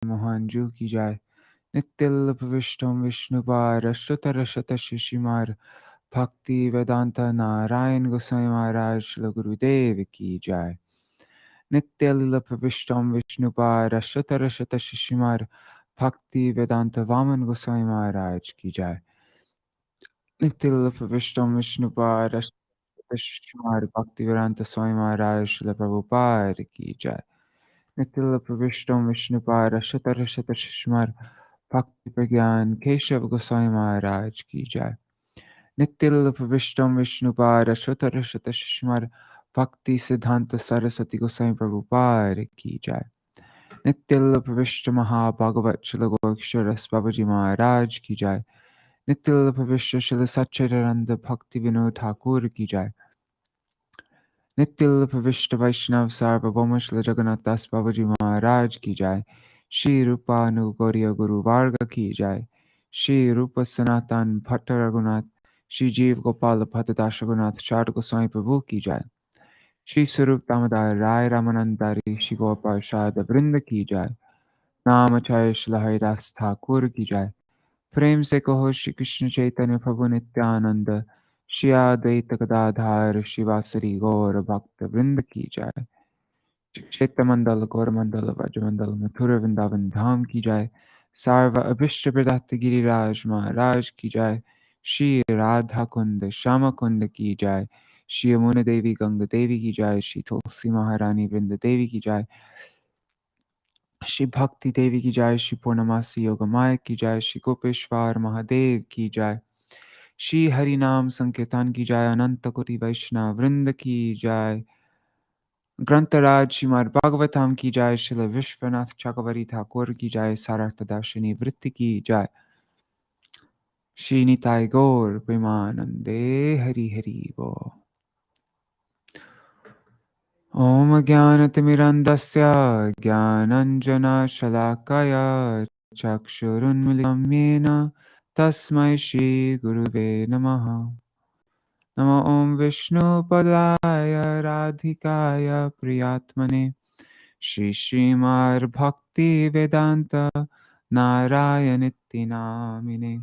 मोहनजू की जाय। नित्यल प्रविष्टम विष्णुपार अष्टोत्तर शतशिशिमार भक्ति वेदांत नारायण गोसाई महाराज श्री गुरुदेव की जाय। नित्यल प्रविष्टम विष्णुपार अष्टोत्तर शतशिशिमार भक्ति वेदांत वामन गोसाई महाराज की जाय। नित्यल प्रविष्टम विष्णुपार अष्टोत्तर शतशिशिमार भक्ति वेदांत स्वामी महाराज श्री प्रभुपाद की जाय। नित्यल प्रविष्टम विष्णुपार अष्टोत्तर शतशिशिमार भक्ति प्रज्ञान केशव गोसाई महाराज की जाय। नित्यल प्रविष्टम विष्णुपार अष्टोत्तर शतशिशिमार भक्ति सिद्धांत सरस्वती गोसाई प्रभुपाद की जाय। नित्यल प्रविष्ट महाभागवत श्री गोक्षर बाबाजी महाराज की जाय। नित्यल प्रविष्ट श्री सच्चिदानंद भक्ति विनोद ठाकुर की जाय। नित्यल प्रविष्ट वैष्णव सार्वभौम श्री जगन्नाथ दास बाबाजी महाराज की जाय। श्री रूपानुगौरी गुरु वार्ग की जाय। श्री रूप सनातन भट्ट रघुनाथ श्री जीव गोपाल भट्टदास रघुनाथ चार गोस्वामी प्रभु की जाय। श्री स्वरूप दामोदर राय रामानंदारी श्री गोपाल शाद वृंद की जाय। नामचार्य श्री हरिदास ठाकुर की जाय। प्रेम से कहो श्री कृष्ण चैतन्य प्रभु नित्यानंद श्री अद्वैत गदाधार शिवासरी गौर भक्त वृंद की जाय। क्षेत्र मंडल गौर मंडल व्रज मंडल मथुर वृंदावन धाम की जाय। सार्व अभिष्ट प्रदत्त गिरिराज महाराज की जाय। श्री राधा कुंद श्याम कुंद की जाय। श्री यमुना देवी गंगा देवी की जाय। श्री तुलसी महारानी वृंद देवी की जाय। श्री भक्ति देवी की जाय। श्री पूर्णमासी योगमाया की जाय। श्री गोपेश्वर महादेव की जाय। श्री हरि नाम संकीर्तन की जाय। अनंत कोटि वैष्णव वृंद की जाय। ग्रंथराज श्रीमद् भागवतम की जाय। श्री विश्वनाथ चक्रवर्ती ठाकुर की जाय। सारस्वतदासिनी वृत्ति की जाय। श्री निताय गौर प्रेमानंदे हरि हरि बोल। ओम ज्ञानतिमिरन्धस्य ज्ञानञ्जनशलाकया चक्षुरुन्मीलितं येन तस्मै श्रीगुरुवे नमः। नमो ॐ विष्णुपदाय राधिकाय प्रियात्मने श्रीमद्भक्तिवेदान्त नारायणीति नामिने।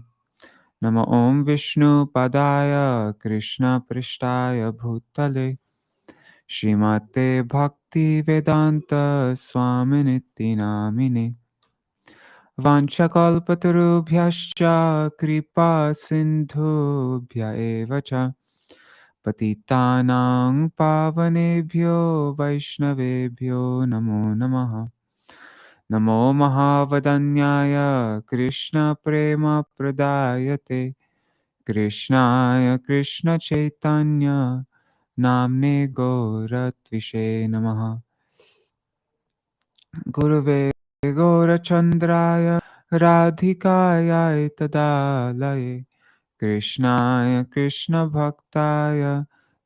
नमो ॐ विष्णुपदाय कृष्णपृष्ठाय भूतले श्रीमते भक्तिवेदान्त स्वामिनिति नामिने। वाञ्छकल्पतरुभ्यश्च कृपा सिन्धुभ्य एव च पतितानां पावनेभ्यो वैष्णवेभ्यो नमो नमः। नमो महावदन्याय कृष्णप्रेमप्रदायते कृष्णाय कृष्णचैतन्य नाम्ने गौरत्विषे नमः। गुरुवे गौरचन्द्राय राधिकायै तदालये कृष्णाय कृष्णभक्ताय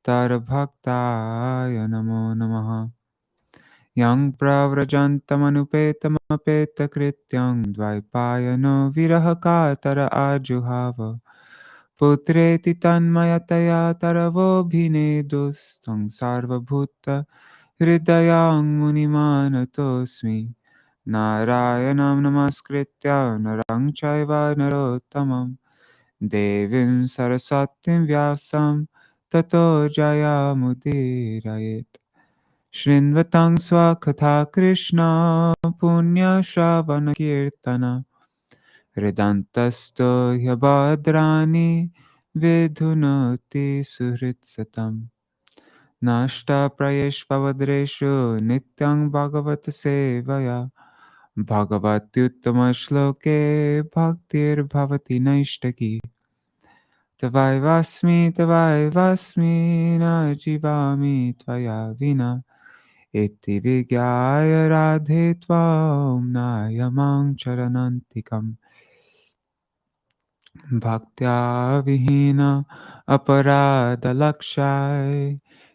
तरभक्ताय नमो नमः। यं प्रव्रजन्तमनुपेतमपेतकृत्यं द्वैपायनो विरहकातर आजुहाव पुत्रेति तन्मयतया तरवोऽभिनेदुस्तं सार्वभूत हृदयां मुनिमानतोऽस्मि। नारायणं नमस्कृत्य नरं चैव नरोत्तमं देवीं सरस्वतीं व्यासं ततो जयमुदीरयेत्। शृण्वतं स्वकथा कृष्ण पुण्यश्रवणकीर्तन हृदन्तस्तो ह्यभद्राणि विधुनोति सुहृत्सतम्। नष्टप्रयेष्वद्रेषु नित्यं भगवत सेवया भगवत्युत्तमश्लोके भक्तिर्भवति नैष्टकी। तवैवास्मि न जीवामि त्वया विना इति विज्ञाय राधे त्वां नायमां चरणान्तिकम्। भक्त्या विहीन अपराधलक्षाय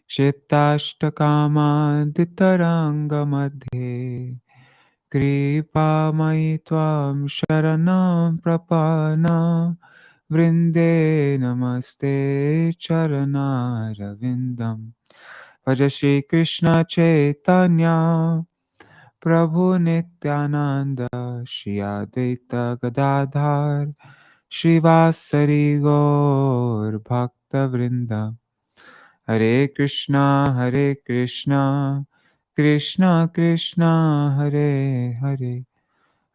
क्षिप्ताष्टकामादितरङ्गमध्ये कृपामयि त्वां शरणं प्रपन्ना वृन्दे नमस्ते चरणारविन्दम्। भज श्रीकृष्ण चैतन्य Prabhu Nityananda, Shri Advaita Gadadhar, Shivasari Gaur Bhakta Vrinda. Hare Krishna, Hare Krishna, Krishna Krishna, Hare Hare,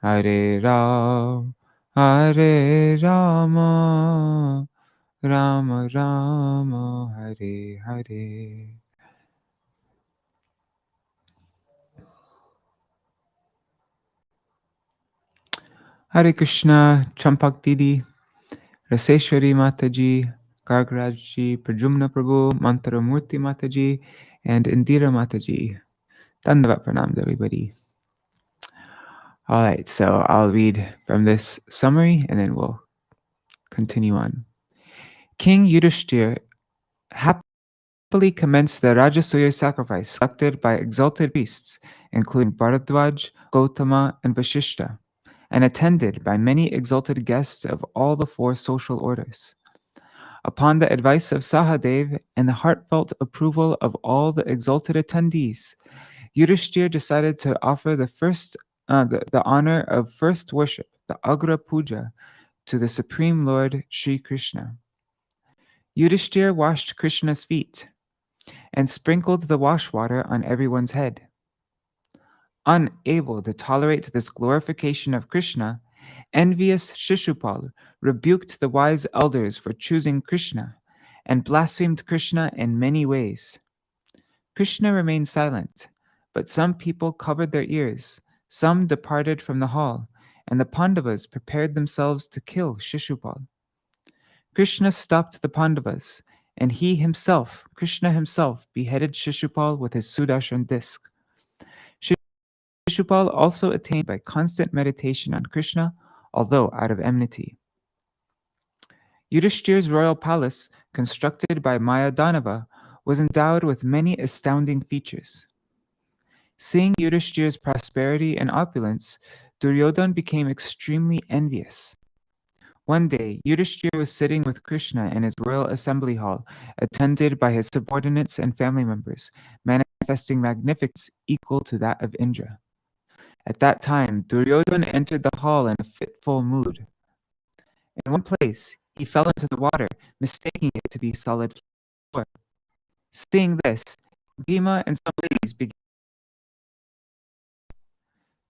Hare Ram, Hare Rama, Rama Rama, Hare Hare. Hare Krishna, Champak Didi, Raseshwari Mataji, Gargaraji, Prajumna Prabhu, Mantaramurti Mataji, and Indira Mataji. Dandavat pranams, everybody. All right, so I'll read from this summary and then we'll continue on. King Yudhishthir happily commenced the Rajasuya sacrifice selected by exalted priests, including Bharadwaj, Gautama, and Vashishta, and attended by many exalted guests of all the four social orders. Upon the advice of Sahadev and the heartfelt approval of all the exalted attendees, Yudhishthir decided to offer the honor of first worship, the Agra Puja, to the Supreme Lord Sri Krishna. Yudhishthir washed Krishna's feet and sprinkled the wash water on everyone's head. Unable to tolerate this glorification of Krishna, envious Shishupal rebuked the wise elders for choosing Krishna and blasphemed Krishna in many ways. Krishna remained silent, but some people covered their ears, some departed from the hall, and the Pandavas prepared themselves to kill Shishupal. Krishna stopped the Pandavas, and Krishna himself, beheaded Shishupal with his Sudarshan disc. Shishupal also attained by constant meditation on Krishna, although out of enmity. Yudhishthir's royal palace, constructed by Mayadanava, was endowed with many astounding features. Seeing Yudhishthir's prosperity and opulence, Duryodhana became extremely envious. One day, Yudhishthir was sitting with Krishna in his royal assembly hall, attended by his subordinates and family members, manifesting magnificence equal to that of Indra. At that time, Duryodhana entered the hall in a fitful mood. In one place, he fell into the water, mistaking it to be solid floor. Seeing this, Bhima and some ladies began.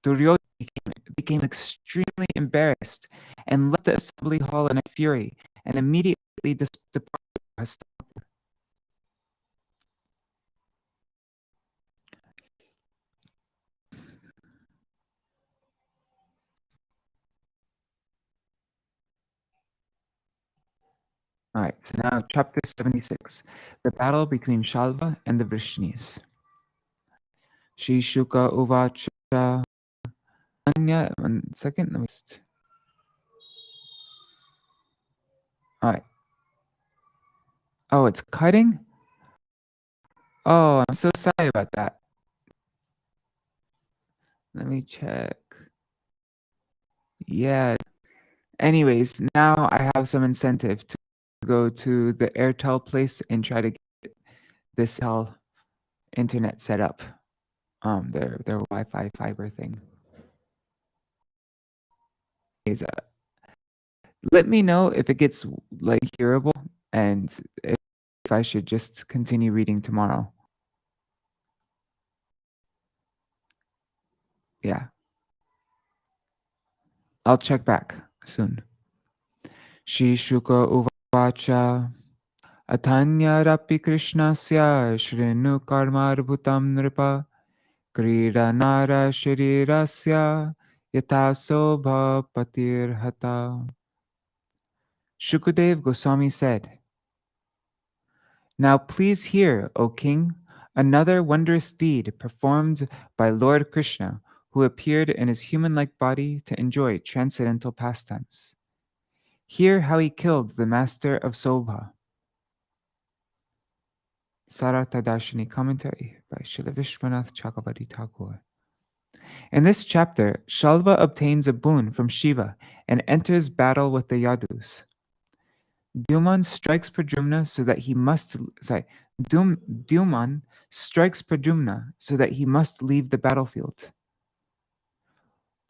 Duryodhana became extremely embarrassed and left the assembly hall in a fury and immediately departed. All right, so now chapter 76, the battle between Shalva and the Vrishnis. Shri Shuka Uvacha. Anya, 1 second, let me just. All right. Oh, it's cutting? Oh, I'm so sorry about that. Let me check. Yeah. Anyways, now I have some incentive to go to the Airtel place and try to get this internet set up. Their Wi-Fi fiber thing. Let me know if it gets like hearable and if I should just continue reading tomorrow. Yeah. I'll check back soon. Shri Shuka Uvacha Atanyarapi Krishnasya Shrinu Karmarbutam Nripa Kridanara Sharirasya Yatasobha Patirhata. Shukadev Goswami said, "Now please hear, O king, another wondrous deed performed by Lord Krishna, who appeared in his human-like body to enjoy transcendental pastimes. Hear how he killed the master of Sobha." Sarata Darshini commentary by Srila Vishwanath Chakravarti Thakur. In this chapter, Shalva obtains a boon from Shiva and enters battle with the Yadus. Duman strikes Pradyumna so that he must Duman strikes Pradyumna so that he must leave the battlefield.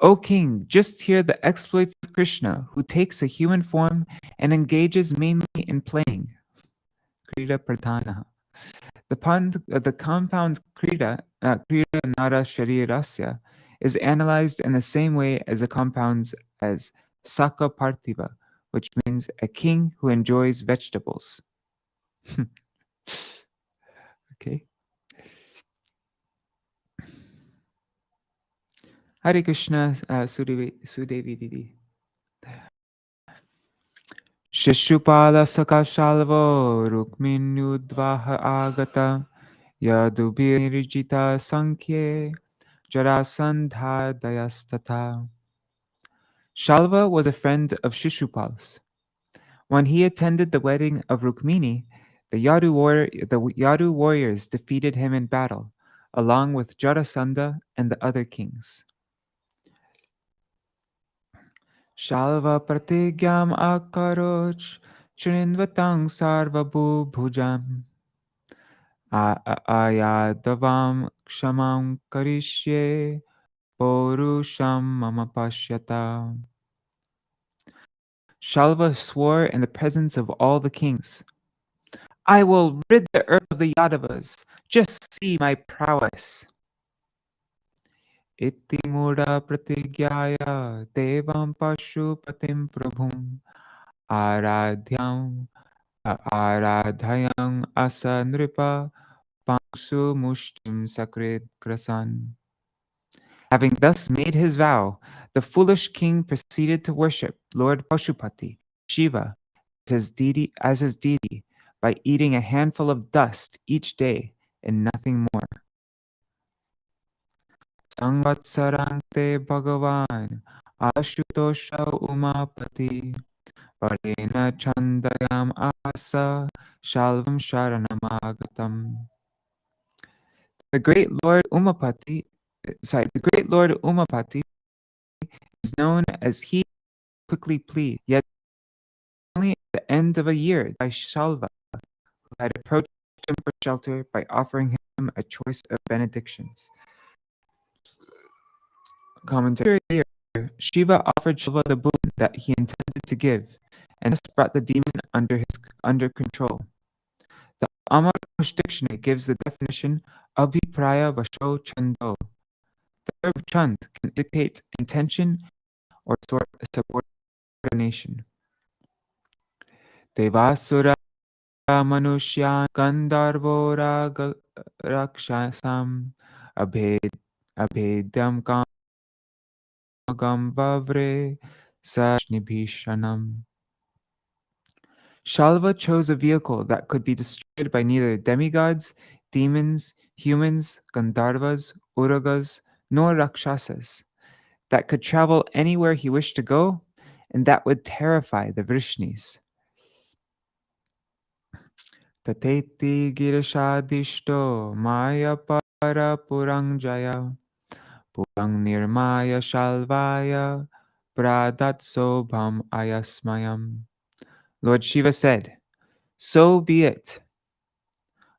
O king, just hear the exploits of Krishna, who takes a human form and engages mainly in playing. Krida Pradhana. The compound Krida Nara Sharirasya, is analyzed in the same way as the compounds as Saka Parthiva, which means a king who enjoys vegetables. Okay. Hare Krishna, Sudevi Didi. Shishupala Sakashalvo Rukminyudvaha Agata Yadubhirijita Sankhye Jarasandha Dayastata. Shalva was a friend of Shishupal's. When he attended the wedding of Rukmini, the Yadu warriors defeated him in battle, along with Jarasandha and the other kings. Shalva pratigyam akaroch Chrinvatang sarvabhu bhujam ayadavam kshamam karishye porusham mama pashyata. Shalva swore in the presence of all the kings, I will rid the earth of the Yadavas. Just see my prowess. Iti mudha pratigyaya devam pashupatim prabhum aradhyam aradhyam asa nripa pangsu mushtim sakrit krasan. Having thus made his vow, the foolish king proceeded to worship Lord Pashupati, Shiva, as his deity by eating a handful of dust each day and nothing more. Samvatsarante Bhagavan Ashutosha Umapati Parena Chandayam Asa Shalvam Sharanamagatam. The great Lord Umapati is known as he quickly pleased, yet only at the end of a year by Shalva, who had approached him for shelter by offering him a choice of benedictions. Commentary here, Shiva offered Shalva the boon that he intended to give, and thus brought the demon under control. The Amar Dictionary gives the definition Abhipraya Vasho Chando. The verb chand can indicate intention or subordination. Devasura Manushyan Gandharvora Rakshasam Abhedam Kamagam Vavre Sashnibhishanam. Shalva chose a vehicle that could be destroyed by neither demigods, demons, humans, Gandharvas, Uragas, nor Rakshasas, that could travel anywhere he wished to go, and that would terrify the Vrishnis. Tateti girashadishto maya para purangjaya purang nirmaya shalvaya pradatsobham ayasmayam. Lord Shiva said, so be it.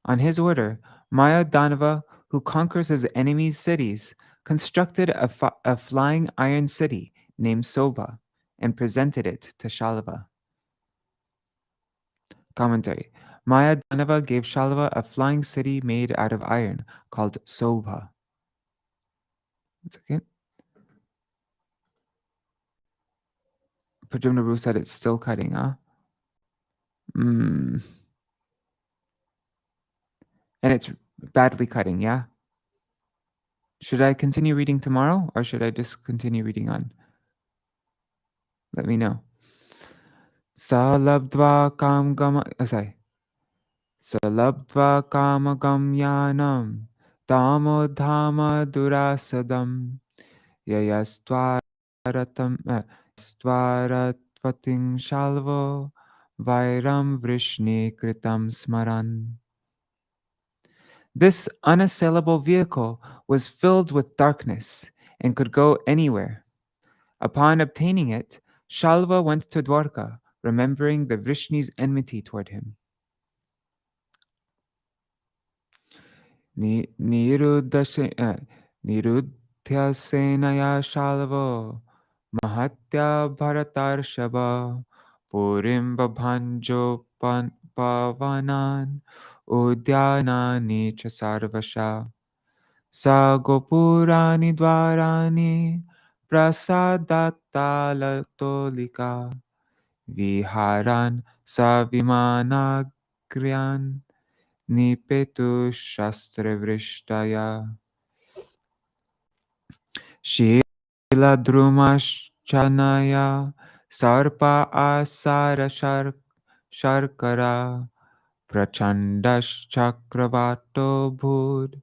On his order, Maya Danava, who conquers his enemies' cities, constructed a flying iron city named Sobha and presented it to Shalva. Commentary. Maya Danava gave Shalva a flying city made out of iron called Sobha. 1 second. Prajumna said it's still cutting, huh? And it's badly cutting, yeah? Should I continue reading tomorrow or should I just continue reading on? Let me know. Salabdva kam gama, sorry. Salabdva kama gamyanam tamodhama durasadam yayastvaratam stvaratvating shalvo vairam vrishni kritam smaran. This unassailable vehicle was filled with darkness and could go anywhere. Upon obtaining it, Shalva went to Dwarka, remembering the Vrishni's enmity toward him. Niruddha Senaya Shalvo Mahatya Bharatarshava Purim Babhanjo Pavanan Udyanani Chasarvasha Sa Gopurani Dvarani Prasadattalatolika Viharan Savimanagriyan Nipetu Shastravristaya Shila Drumaschanaya Sarpa Asara Sharkara Prachandash Chakravato Bhud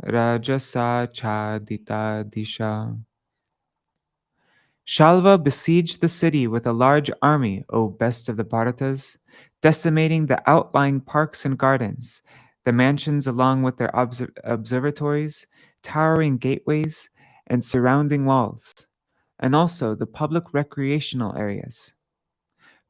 Rajasa Chadita Disha. Shalva besieged the city with a large army, O best of the Bharatas, decimating the outlying parks and gardens, the mansions along with their observatories, towering gateways, and surrounding walls, and also the public recreational areas.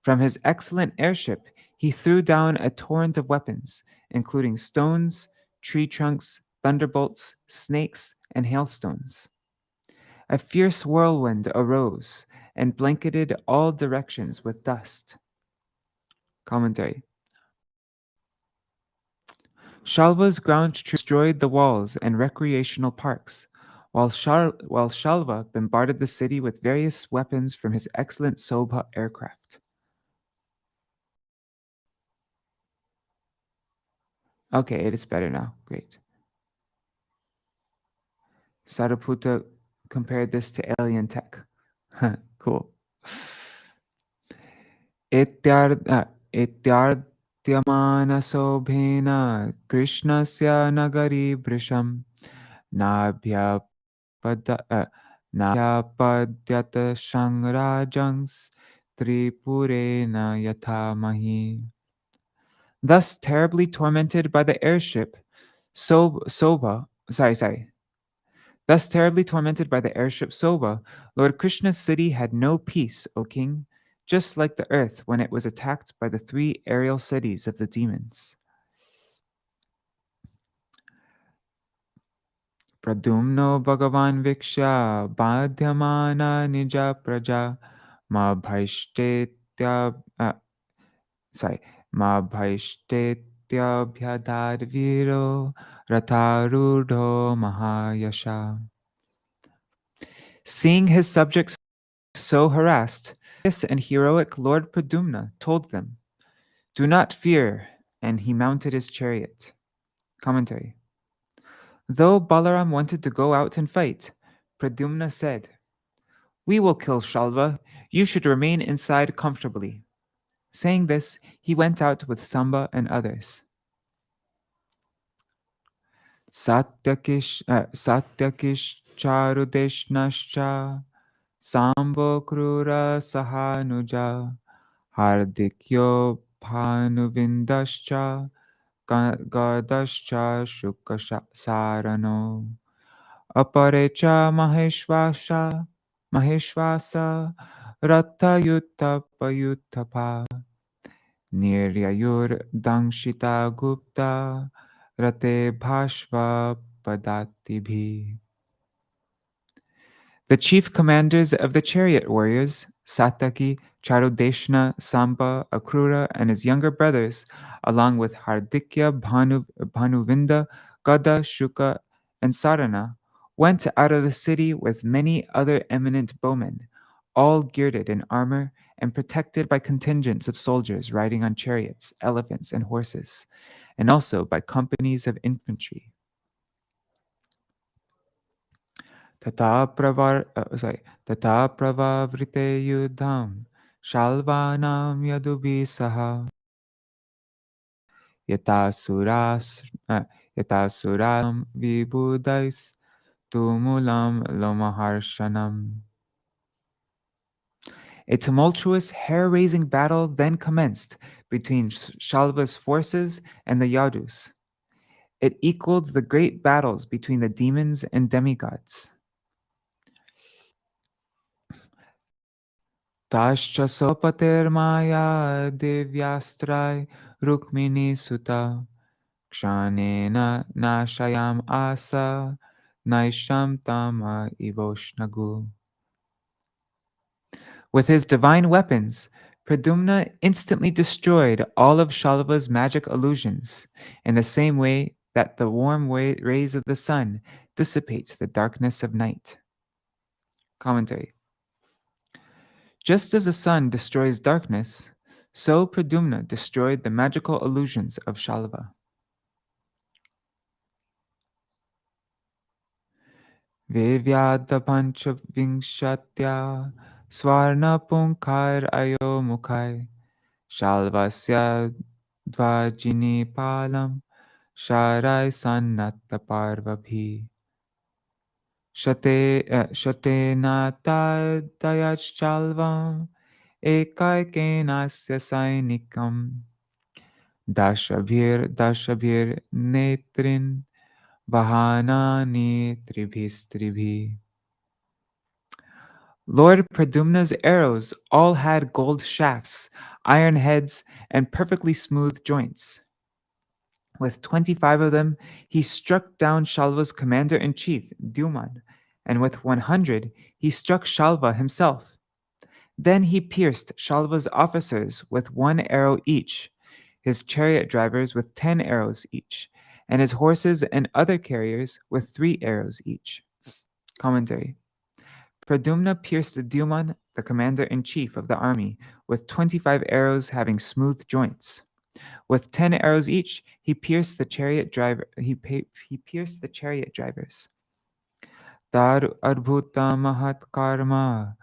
From his excellent airship, he threw down a torrent of weapons, including stones, tree trunks, thunderbolts, snakes, and hailstones. A fierce whirlwind arose and blanketed all directions with dust. Commentary. Shalva's ground troops destroyed the walls and recreational parks, while Shalva bombarded the city with various weapons from his excellent Sobha aircraft. Okay, it is better now. Great. Saraputa compared this to alien tech. Cool. इत्यार्त्यमानसौभेन कृष्णस्य नगरी भृशं नाभ्यापद्यत त्रिपुरेण यथा मही. Thus terribly tormented by the airship, Sobha, sorry. Thus terribly tormented by the airship Sobha, Lord Krishna's city had no peace, O king, just like the earth when it was attacked by the three aerial cities of the demons. Pradumno Bhagavan Viksha Badhyamana Nija Praja Ma Bhaishtetya Ma Bhaishtetya Bhyadad Viro Ratarudho Mahayasha. Seeing his subjects so harassed, and heroic Lord Pradumna told them, "Do not fear," and he mounted his chariot. Commentary. Though Balaram wanted to go out and fight, Pradumna said, "We will kill Shalva. You should remain inside comfortably." Saying this, he went out with Samba and others. Satyakish Charudeshnascha Sambo Krura Sahanuja Hardikyo Bhanuvindascha Gadascha Shukasarano Aparecha Maheshvasa Ratayuttapayuttapa Niryayur Dangshita Gupta Rate Bhashva Padatibhi. The chief commanders of the chariot warriors, Sataki, Charudeshna, Samba, Akrura, and his younger brothers, along with Hardikya, Bhanuvinda, Gada, Shuka, and Sarana, went out of the city with many other eminent bowmen, all girded in armor and protected by contingents of soldiers riding on chariots, elephants, and horses, and also by companies of infantry. Tata pravavrite yudham shalvanam yadubhi saha yatasuram vibudais tumulam lomaharshanam. A tumultuous, hair-raising battle then commenced between Shalva's forces and the Yadus. It equaled the great battles between the demons and demigods. Tascha sopatermaya divyastrai rukmini sutta kshanena nashayam asa Naisham Tama Ivoshnagul. With his divine weapons, Pradumna instantly destroyed all of Shalva's magic illusions, in the same way that the warm rays of the sun dissipates the darkness of night. Commentary. Just as the sun destroys darkness, so Pradumna destroyed the magical illusions of Shalva. Vivyada Panchavingshatya Swarna Punkar Ayo Mukai Shalvasya Dvajini Palam Sharai Sannatta Parvabhi Shate Nata Dayachalvam Ekaikenasya Sainikam Dashabhir Netrin Vahanani Tribhi. Lord Pradumna's arrows all had gold shafts, iron heads, and perfectly smooth joints. With 25 of them, he struck down Shalva's commander in chief, Duman, and with 100, he struck Shalva himself. Then he pierced Shalva's officers with 1 arrow each, his chariot drivers with 10 arrows each, and his horses and other carriers with 3 arrows each. Commentary. Pradumna pierced Duman, the commander-in-chief of the army, with 25 arrows having smooth joints. With 10 arrows each, he pierced the chariot driver. He pierced the chariot drivers. Tar adbhuta mahat karma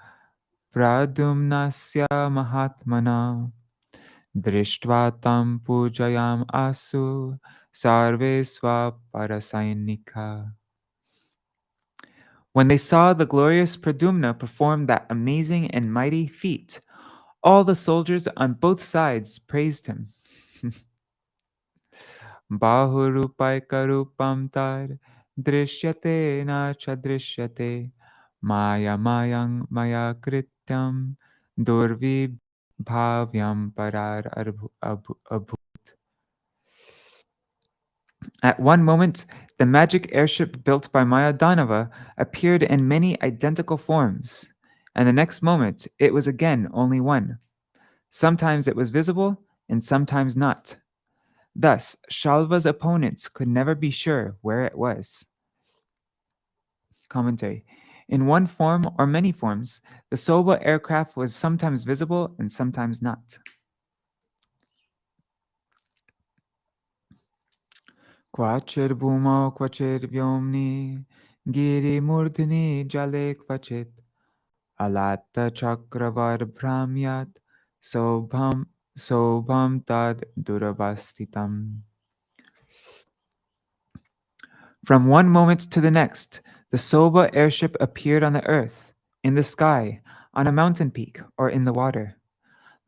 pradumnasya mahatmana drishtva tam pujayam asu sarve swa parasainika. When they saw the glorious Pradumna perform that amazing and mighty feat, all the soldiers on both sides praised him. Bahurupaika tar drishyate na chadrishyate maya mayang maya krityam durvi bhavyam parar abhu. At one moment, the magic airship built by Maya Danava appeared in many identical forms, and the next moment it was again only one. Sometimes it was visible, and sometimes not. Thus, Shalva's opponents could never be sure where it was. Commentary. In one form or many forms, the Soba aircraft was sometimes visible and sometimes not. Kvachir bhumau kvachir vyomni giri murdhini jale kvachit alata chakravar bhramyat sobham tad duravastitam. From one moment to the next, the Soba airship appeared on the earth, in the sky, on a mountain peak, or in the water.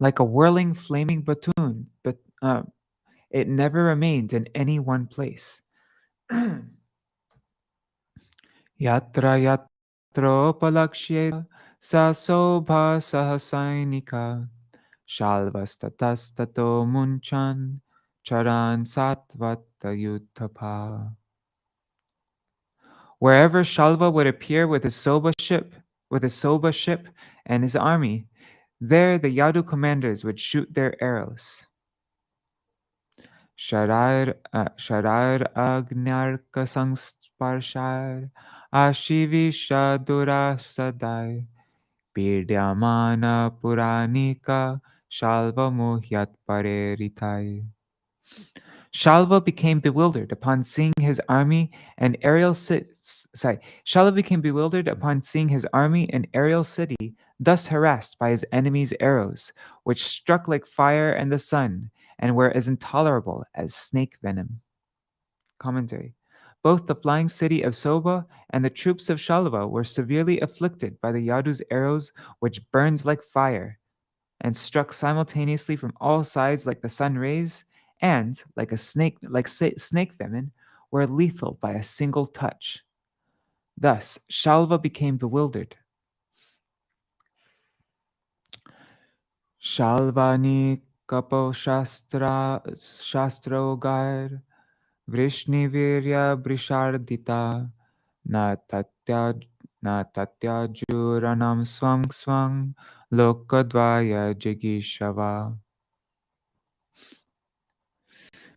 Like a whirling, flaming batoon, but it never remained in any one place. Yatra yatropalakshye sa sobha sahasainika shalvastatastato munchan charan satvata yuthapa. Wherever Shalva would appear with his Soba ship and his army, there the Yadu commanders would shoot their arrows. Sharar Agnarka Sangsparshar Ashivisha Durasadai Pidyamana Puranika Shalva Muhyat Pareritai. Shalva became bewildered upon seeing his army and Shalva became bewildered upon seeing his army and aerial city thus harassed by his enemies' arrows, which struck like fire and the sun, and were as intolerable as snake venom. Commentary. Both the flying city of Soba and the troops of Shalva were severely afflicted by the Yadu's arrows, which burned like fire, and struck simultaneously from all sides like the sun rays, and snake venom, were lethal by a single touch. Thus, Shalva became bewildered. Shalvani kapo shastrogar vrishnivirya brishardita na tatya na tatyajuranam swang swang lokadvaya jigishava.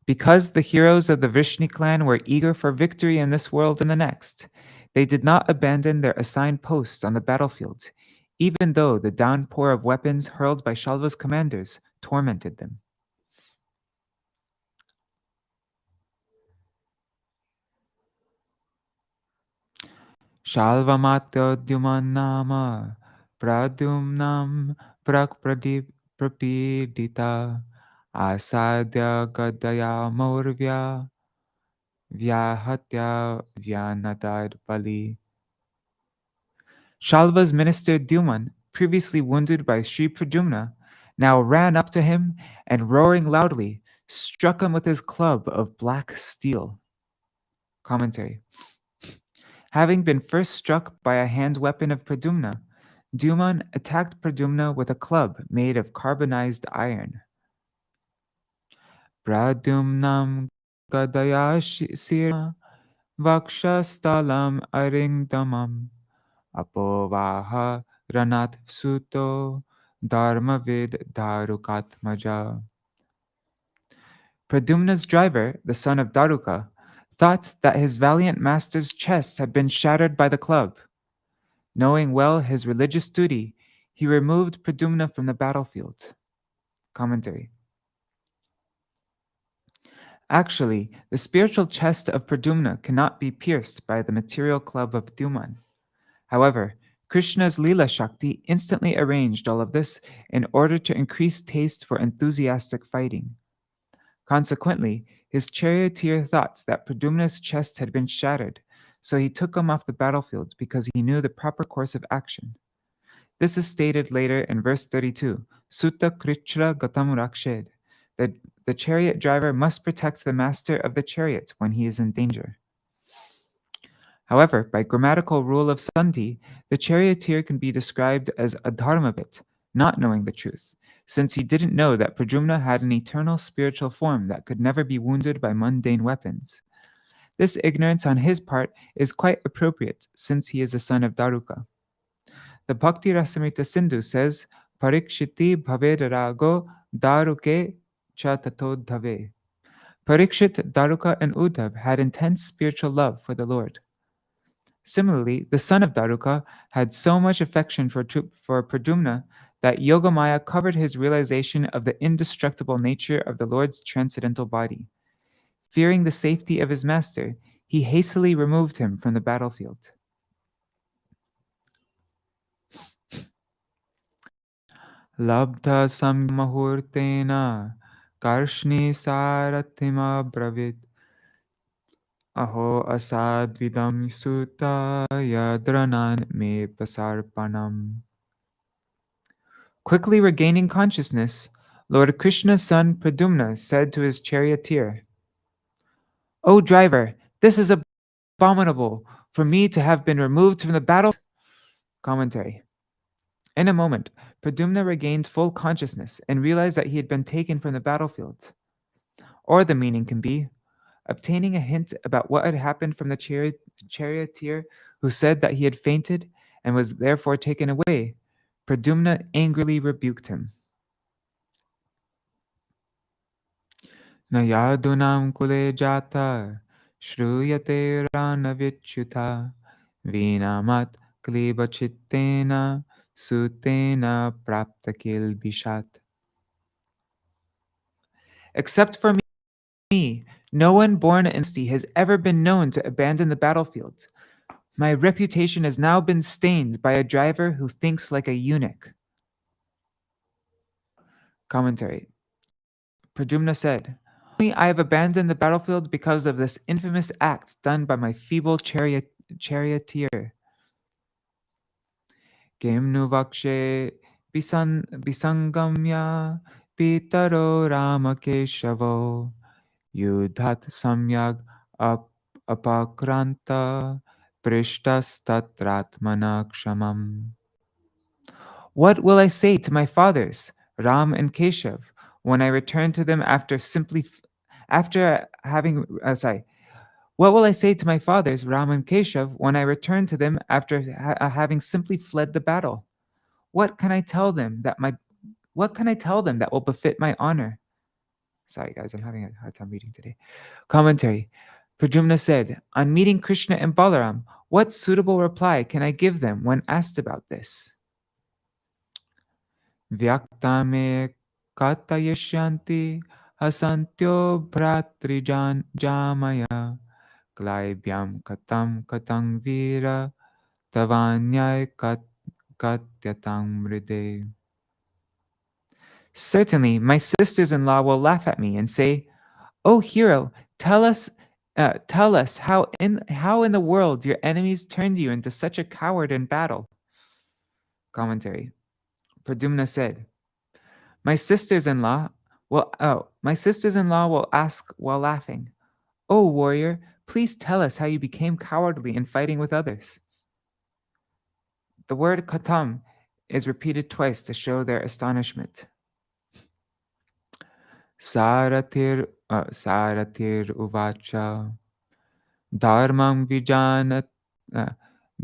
Because the heroes of the Vrishni clan were eager for victory in this world and the next, they did not abandon their assigned posts on the battlefield, even though the downpour of weapons hurled by Shalva's commanders tormented them. Shalvamatyodhyumannama pradyumnam prapidita asadya gadaya maurvya vyahatya vyanadad bali. Shalva's minister Dyuman, previously wounded by Sri Pradyumna, now ran up to him and, roaring loudly, struck him with his club of black steel. Commentary. Having been first struck by a hand weapon of Pradyumna, Dyuman attacked Pradyumna with a club made of carbonized iron. Pradyumnam gadayashirma vakshastalam aringdamam apovaha ranat suto dharmavid darukatmaja. Pradyumna's driver, the son of Daruka, thought that his valiant master's chest had been shattered by the club. Knowing well his religious duty, he removed Pradyumna from the battlefield. Commentary. Actually, the spiritual chest of Pradyumna cannot be pierced by the material club of Dyuman. However, Krishna's Leela Shakti instantly arranged all of this in order to increase taste for enthusiastic fighting. Consequently, his charioteer thought that Pradyumna's chest had been shattered, so he took him off the battlefield because he knew the proper course of action. This is stated later in verse 32, Sutta Kritra Gatam Rakshid, that the chariot driver must protect the master of the chariot when he is in danger. However, by grammatical rule of Sandhi, the charioteer can be described as a dharmavit, not knowing the truth, since he didn't know that Pradyumna had an eternal spiritual form that could never be wounded by mundane weapons. This ignorance on his part is quite appropriate, since he is the son of Daruka. The Bhakti Rasamrita Sindhu says, Parikshiti bhaved rago daruke cha tato dhave. Parikshit, Daruka, and Uddhav had intense spiritual love for the Lord. Similarly, the son of Daruka had so much affection for Pradyumna that Yogamaya covered his realization of the indestructible nature of the Lord's transcendental body. Fearing the safety of his master, he hastily removed him from the battlefield. Labdha samyamahurtena karshni sarathima bravit aho asadvidam sutta yadranan me pasarpanam. Quickly regaining consciousness, Lord Krishna's son Pradyumna said to his charioteer, O driver, this is abominable for me to have been removed from the battle. Commentary. In a moment, Pradyumna regained full consciousness and realized that he had been taken from the battlefield. Or the meaning can be, obtaining a hint about what had happened from the charioteer who said that he had fainted and was therefore taken away, Pradyumna angrily rebuked him. Nayadunam kule jata shruyate ranavichuta vinamat kliba chittena sutena praptakil bishat. Except for me, no one born in dynasty has ever been known to abandon the battlefield. My reputation has now been stained by a driver who thinks like a eunuch. Commentary. Pradyumna said, Only I have abandoned the battlefield because of this infamous act done by my feeble charioteer. Gemnu vakshe bisangamya pitaro ramakeshavo yudhat samyag apakranta prishtastatratmana kshamam. What will I say to my fathers, Ram and Keshav, when I return to them after having What will I say to my fathers, Ram and Keshav, when I return to them after having simply fled the battle? What can I tell them that my what can I tell them that will befit my honor? Sorry, guys, I'm having a hard time reading today. Commentary. Pradyumna said, on meeting Krishna and Balaram, what suitable reply can I give them when asked about this? Vyaktame katayashanti hasantyo bhratrijan jamaya klaibhyam katam katang vira tavanyay katyatam mride. Certainly, my sisters-in-law will laugh at me and say, "O hero, tell us how in the world your enemies turned you into such a coward in battle." Commentary. Pradyumna said, my sisters-in-law will ask while laughing, "O warrior, please tell us how you became cowardly in fighting with others." The word katam is repeated twice to show their astonishment. Saratir uvacha dharmam vijanat uh,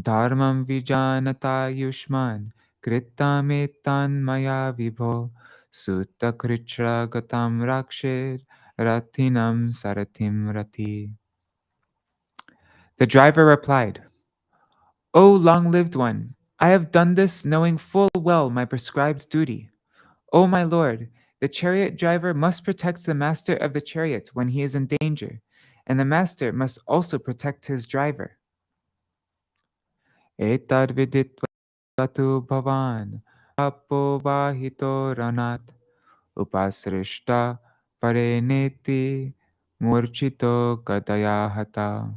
dharmam vijanata yushman kritametan maya vibho sutta kritra gatam rakshir ratinam saratim rati. The driver replied, "O long-lived one, I have done this knowing full well my prescribed duty. O my lord, the chariot driver must protect the master of the chariot when he is in danger, and the master must also protect his driver." Etad viditva tu bhavan apovahito ranat upasrishta pareneti murchito gadayahata.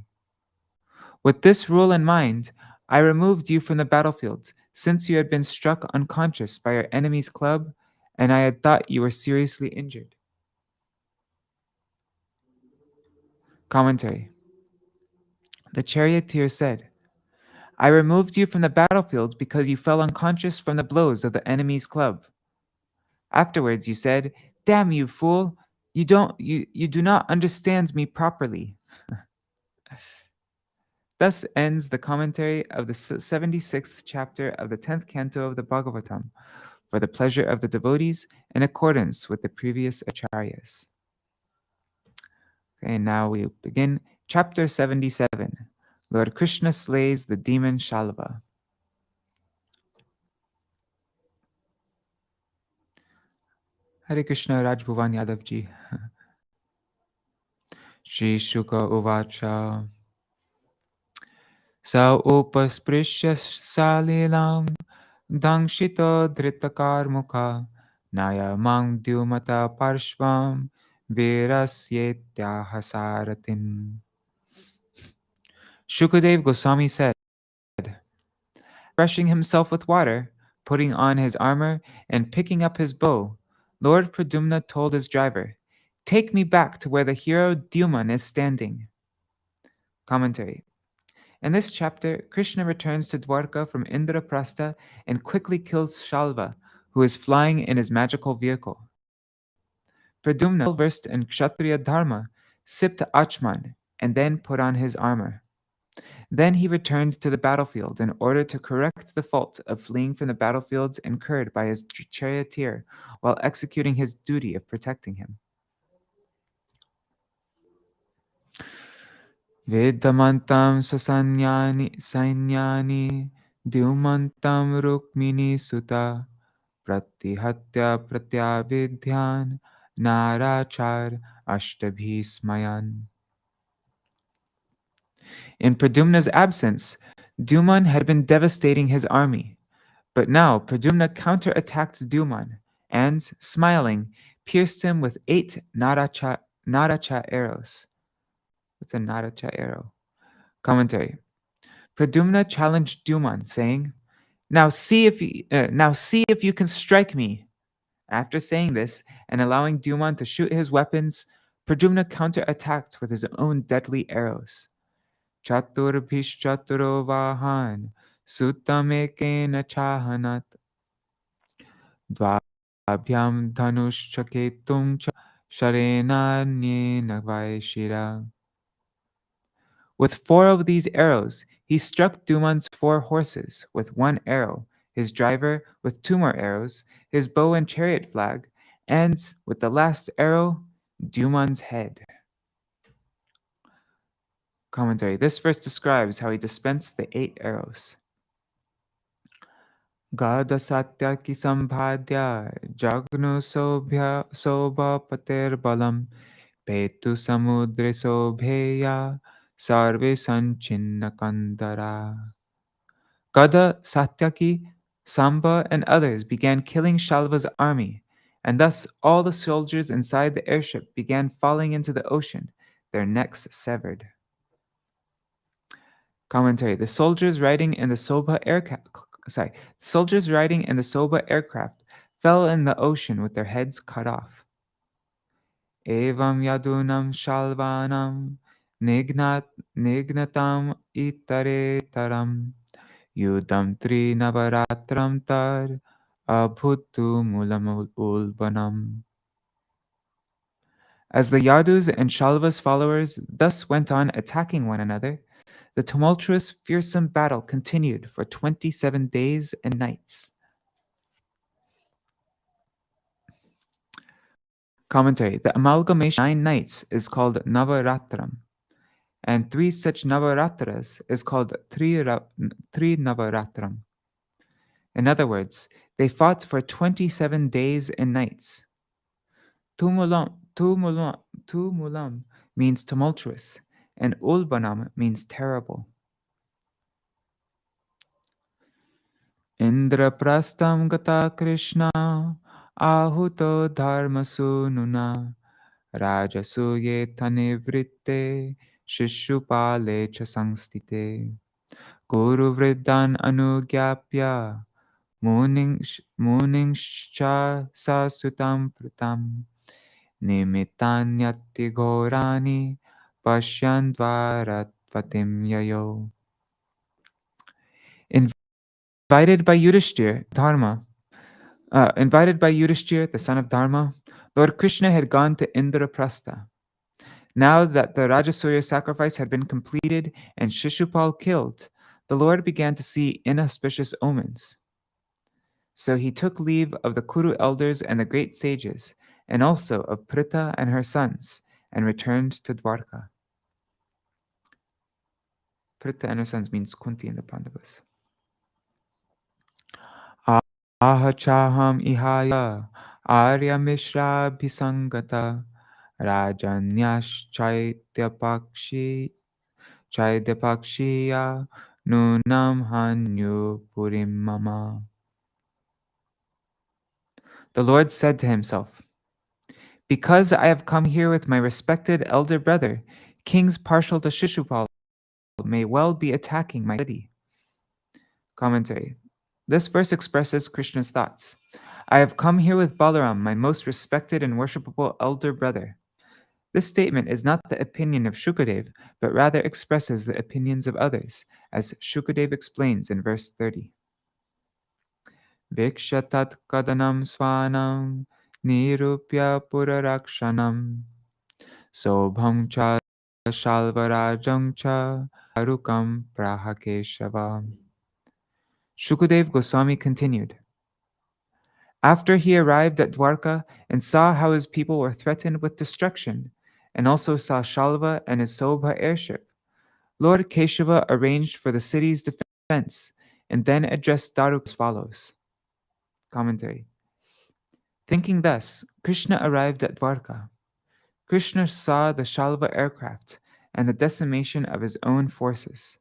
With this rule in mind, I removed you from the battlefield, since you had been struck unconscious by your enemy's club, and I had thought you were seriously injured. Commentary. The charioteer said, I removed you from the battlefield because you fell unconscious from the blows of the enemy's club. Afterwards you said, "Damn you, fool! You do not understand me properly." Thus ends the commentary of the 76th chapter of the 10th canto of the Bhagavatam, for the pleasure of the devotees in accordance with the previous acharyas. Okay, now we begin chapter 77. Lord Krishna slays the demon Shalva. Hare Krishna, Raj Bhuvan Yadav ji. Shri Shuka Uvacha Sa Upasprisya Salilam Dangshito Dhritakar Mukha Naya Mang Dyumata Parshvam Virasyetya Hasaratim. Shukadev Goswami said, brushing himself with water, putting on his armor, and picking up his bow, Lord Pradyumna told his driver, "Take me back to where the hero Dyuman is standing." Commentary. In this chapter, Krishna returns to Dwarka from Indraprastha and quickly kills Shalva, who is flying in his magical vehicle. Pradyumna, well-versed in Kshatriya Dharma, sipped Achman and then put on his armor. Then he returned to the battlefield in order to correct the fault of fleeing from the battlefield incurred by his charioteer while executing his duty of protecting him. Vedamantam sainyani dyumantam rukmini sutta pratihatya pratyavidhyan narachar ashtabhismayan. In Pradyumna's absence, Dyuman had been devastating his army, but now Pradyumna counterattacked Dyuman and, smiling, pierced him with 8 Naracha arrows. What's a Naracha arrow? Commentary. Pradyumna challenged Dyuman, saying, now see if you can strike me." After saying this and allowing Dyuman to shoot his weapons, Pradyumna counterattacked with his own deadly arrows. Chaturbhishaturo vahan sutamekena chahanat dvabhyam dhanushchaketum cha sharenanyena vaishira. With 4 of these arrows, he struck Duman's 4 horses with 1 arrow, his driver with 2 more arrows, his bow and chariot flag, and with the last arrow, Duman's head. Commentary. This verse describes how he dispensed the 8 arrows. Gada satya ki sambhadya jagnu sobha pater balam petu samudre sobheya sarve sanchinna kandara. Gada, Satyaki, Samba, and others began killing Shalva's army, and thus all the soldiers inside the airship began falling into the ocean, their necks severed. Commentary: The soldiers riding in the Soba aircraft fell in the ocean with their heads cut off. Evam yadunam shalvanam nignatam itaretaram yudam tri navaratram tar abhutu mulam ulbanam. As the Yadus and Shalva's followers thus went on attacking one another, the tumultuous, fearsome battle continued for 27 days and nights. Commentary: The amalgamation of 9 nights is called Navaratram, and 3 such Navaratras is called Tri Navaratram. In other words, they fought for 27 days and nights. Tumulam means tumultuous, and Ulbanam means terrible. Indraprastam gata Krishna ahuto dharmasununa rajasuye tanivritte shishupale cha sangstite guru vridan anugyapya muningscha sasutam pratam nimitanyati ghorani pashyandvaratvatim yayo. Invited by Yudhishthir, the son of Dharma, Lord Krishna had gone to Indraprastha. Now that the Rajasuya sacrifice had been completed and Shishupal killed, the Lord began to see inauspicious omens. So he took leave of the Kuru elders and the great sages, and also of Pritha and her sons, and returned to Dwarka. Pritha and her sons means Kunti and the Pandavas. Ahachaham ihaya arya mishra bhisangata rajanyash chaityapakshya nunam hanyu purim mama. The Lord said to himself, "Because I have come here with my respected elder brother, kings partial to Shishupal may well be attacking my city." Commentary. This verse expresses Krishna's thoughts. I have come here with Balaram, my most respected and worshipable elder brother. This statement is not the opinion of Shukadev, but rather expresses the opinions of others, as Shukadev explains in verse 30. Vikshatat kadanam svanam nirupya purarakshanam sobham cha shalvarajam cha arukam prahakeshava. Shukadev Goswami continued. After he arrived at Dwarka and saw how his people were threatened with destruction, and also saw Shalva and his Sobha airship, Lord Keshava arranged for the city's defense and then addressed Daruk as follows. Commentary. Thinking thus, Krishna arrived at Dwarka. Krishna saw the Shalva aircraft and the decimation of his own forces.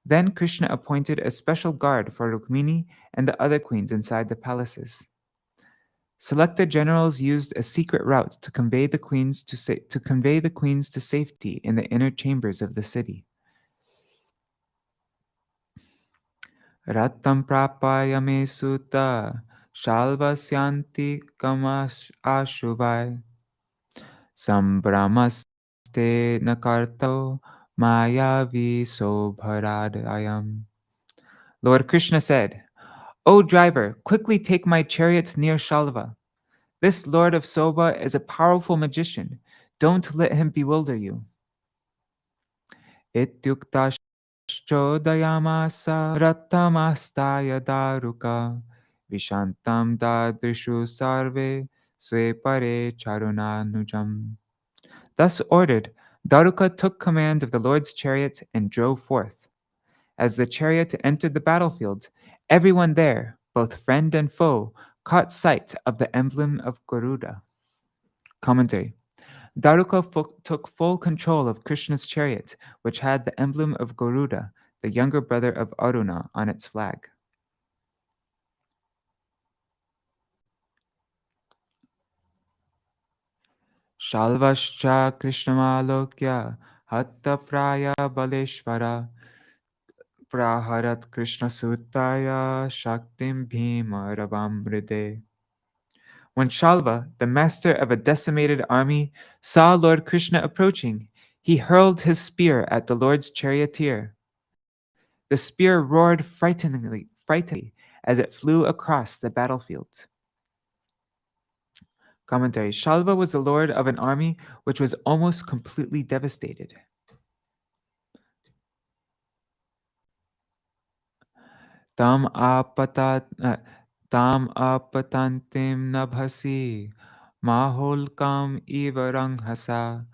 Then Krishna appointed a special guard for Rukmini and the other queens inside the palaces. Selected generals used a secret route to convey the queens to safety in the inner chambers of the city. Rattam prapayame sutta shalvasyanti kamash ashuvai sambramaste nakarto mayavi sobharadayam. Lord Krishna said, "O driver, quickly take my chariot near Shalva. This Lord of Soba is a powerful magician. Don't let him bewilder you." Ityuktaschodayamasa rattamastaya daruka vishantam dadrishu sarve swepare charunanujam. Thus ordered, Daruka took command of the Lord's chariot and drove forth. As the chariot entered the battlefield, everyone there, both friend and foe, caught sight of the emblem of Garuda. Commentary. Daruka took full control of Krishna's chariot, which had the emblem of Garuda, the younger brother of Aruna, on its flag. Shalvascha Krishnamalokya Hatta Praya Baleshvara Praharat Krishna Sutaya Shaktim Bhima Rabamride. When Shalva, the master of a decimated army, saw Lord Krishna approaching, he hurled his spear at the Lord's charioteer. The spear roared frighteningly as it flew across the battlefield. Commentary. Shalva was the lord of an army which was almost completely devastated. Tam apatantim nabhasi maholkam ivaranghasa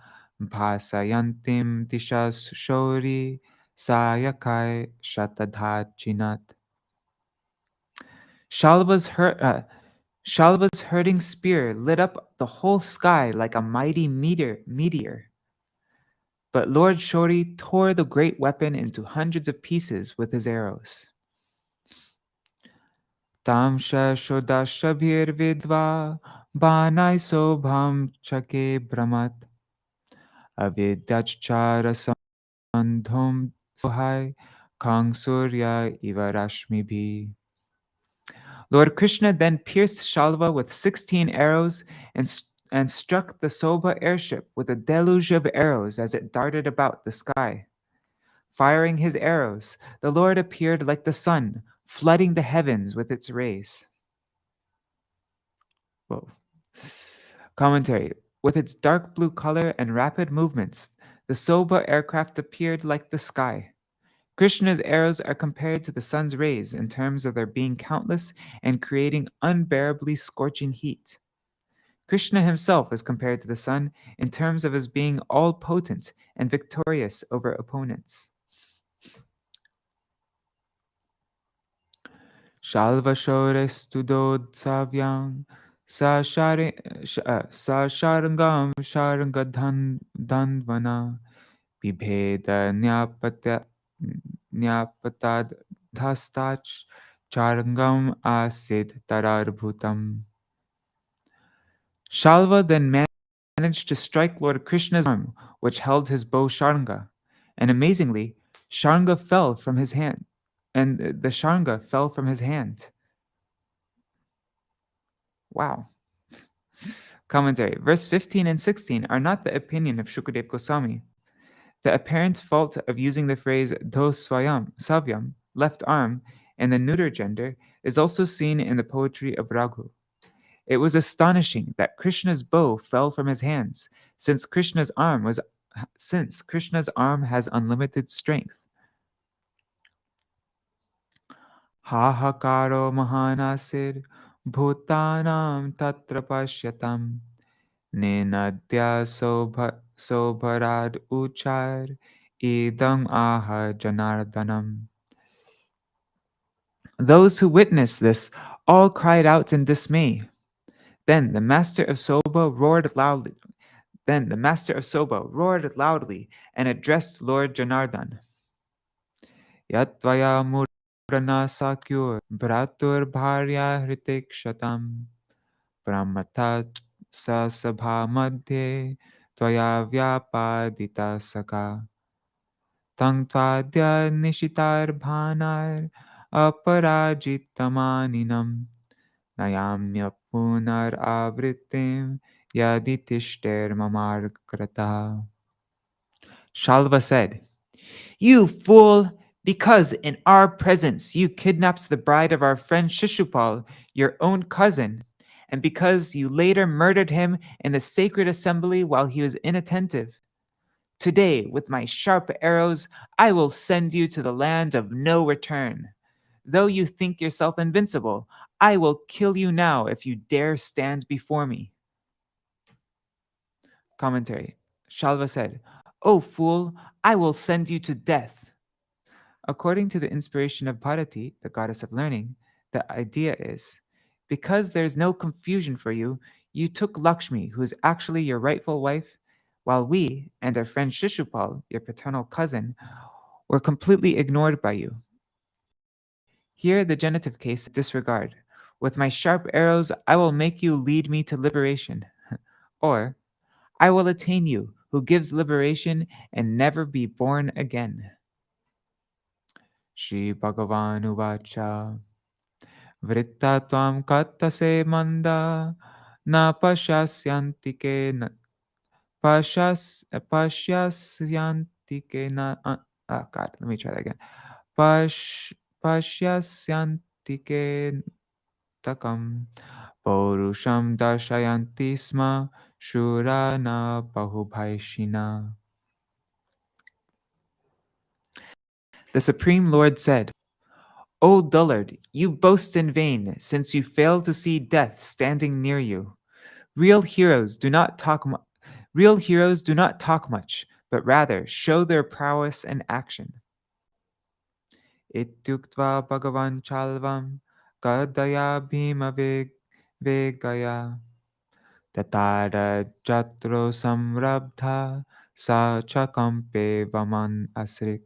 bhasayantim dishas shori sayakai shatadhachinat. Shalva's hurting spear lit up the whole sky like a mighty meteor. But Lord Shori tore the great weapon into hundreds of pieces with his arrows. Tamsha shodashabhir vidva banai sobham chake brahmat avidyachara sandhom sohai kang surya ivarashmi bhi. Lord Krishna then pierced Shalva with 16 arrows and struck the Sobha airship with a deluge of arrows as it darted about the sky. Firing his arrows, the Lord appeared like the sun, flooding the heavens with its rays. Whoa. Commentary. With its dark blue color and rapid movements, the Sobha aircraft appeared like the sky. Krishna's arrows are compared to the sun's rays in terms of their being countless and creating unbearably scorching heat. Krishna himself is compared to the sun in terms of his being all potent and victorious over opponents. Shalvashorestudod savyam sa sharangam sharangadhandvana Vibheda nyapatad dhastach charangam asid tararbhutam. Shalva then managed to strike Lord Krishna's arm, which held his bow Sharanga, and amazingly, Sharanga fell from his hand, and the Sharanga fell from his hand. Wow. Commentary. Verse 15 and 16 are not the opinion of Shukadev Goswami. The apparent fault of using the phrase do savyam, left arm, in the neuter gender is also seen in the poetry of Raghu. It was astonishing that Krishna's bow fell from his hands, since Krishna's arm has unlimited strength. Hahakaro mahanasir bhutanam tatra pashyatam Nenadya sobharad uchar idam aha janardanam. Those who witnessed this all cried out in dismay. Then the master of Sobha roared loudly. And addressed Lord Janardan. Yatvaya murana sakyur bratur bharya hritik brahmatat sa sabha madhye tvaya vyapadita saka tang tvadya nishitar bhanar aparajitamaninam nayamya punar avritim yaditishter mamarkrata. Shalva said, "You fool! Because in our presence you kidnapped the bride of our friend Shishupal, your own cousin, and because you later murdered him in the sacred assembly while he was inattentive. Today, with my sharp arrows, I will send you to the land of no return. Though you think yourself invincible, I will kill you now if you dare stand before me. Commentary. Shalva said, O fool, I will send you to death. According to the inspiration of Bharati, the goddess of learning, the idea is, because there's no confusion for you, you took Lakshmi, who is actually your rightful wife, while we and our friend Shishupal, your paternal cousin, were completely ignored by you. Here, the genitive case disregard. With my sharp arrows, I will make you lead me to liberation. Or, I will attain you, who gives liberation and never be born again. Shri Bhagavan Uvacha Vritta Tvam Kattase Manda Na Pashasyantike Na Pashasyantike Na God, let me try that again. Pashasyantike Takam Paurusham Darshayanti Sma Shurana Bahubhaishina. The Supreme Lord said, O dullard, you boast in vain, since you fail to see death standing near you. Real heroes do not talk much, but rather show their prowess and action. Ityuktva Bhagavan Chalvam Kadaya Bhima Vegaya Tatara Jatro Samrabdha Sa Chakampe Vaman Asrik.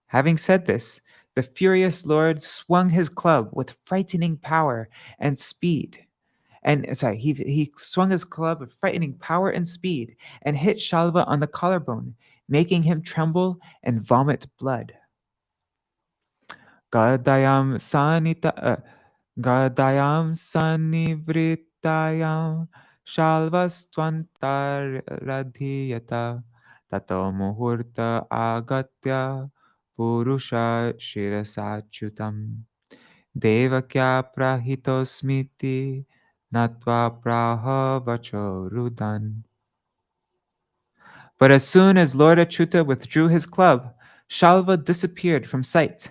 Having said this, the furious lord swung his club with frightening power and speed. He swung his club with frightening power and speed and hit Shalva on the collarbone, making him tremble and vomit blood. Gadayam sanivritayam shalvastvantaradhiyata tato muhurta agatya purusha shirasachutam devakya prahitosmiti natva praha vachorudan. But as soon as Lord Achyuta withdrew his club, Shalva disappeared from sight.